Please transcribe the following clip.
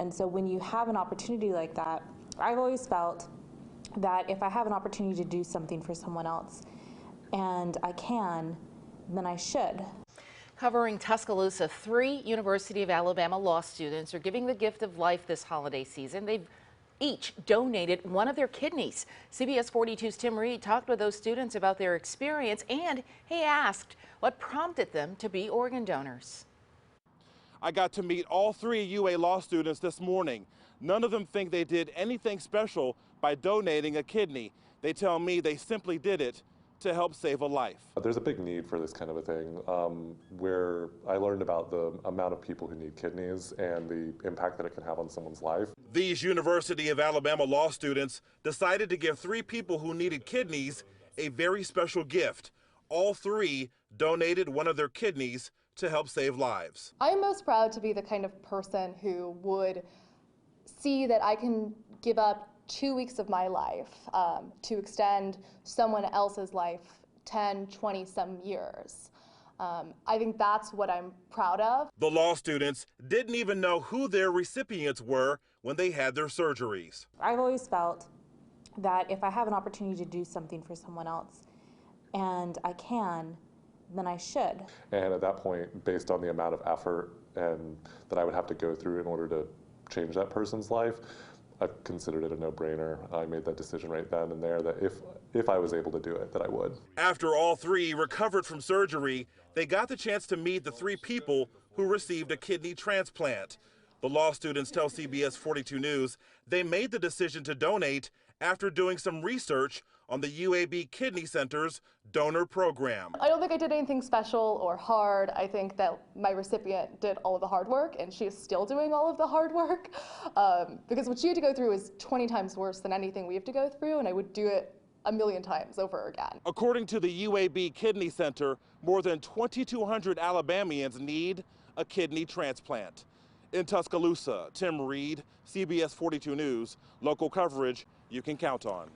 And so when you have an opportunity like that, I've always felt that if I have an opportunity to do something for someone else and I can, then I should. Covering Tuscaloosa, 3 University of Alabama law students are giving the gift of life this holiday season. They've each donated one of their kidneys. CBS 42's Tim Reed talked with those students about their experience, and he asked what prompted them to be organ donors. I got to meet all 3 UA law students this morning. None of them think they did anything special by donating a kidney. They tell me they simply did it to help save a life. There's a big need for this kind of a thing, where I learned about the amount of people who need kidneys and the impact that it can have on someone's life. These University of Alabama law students decided to give 3 people who needed kidneys a very special gift. All 3 donated one of their kidneys to help save lives. I'm most proud to be the kind of person who would see that I can give up 2 weeks of my life to extend someone else's life 10, 20 some years. I think that's what I'm proud of. The law students didn't even know who their recipients were when they had their surgeries. I've always felt that if I have an opportunity to do something for someone else and I can, then I should. And at that point, based on the amount of effort and that I would have to go through in order to change that person's life, I considered it a no-brainer. I made that decision right then and there that if I was able to do it, that I would. After all 3 recovered from surgery, they got the chance to meet the 3 people who received a kidney transplant. The law students tell CBS 42 News they made the decision to donate after doing some research on the UAB Kidney Center's donor program. I don't think I did anything special or hard. I think that my recipient did all of the hard work, and she is still doing all of the hard work, because what she had to go through is 20 times worse than anything we have to go through, and I would do it a million times over again. According to the UAB Kidney Center, more than 2,200 Alabamians need a kidney transplant. In Tuscaloosa, Tim Reed, CBS 42 News, local coverage you can count on.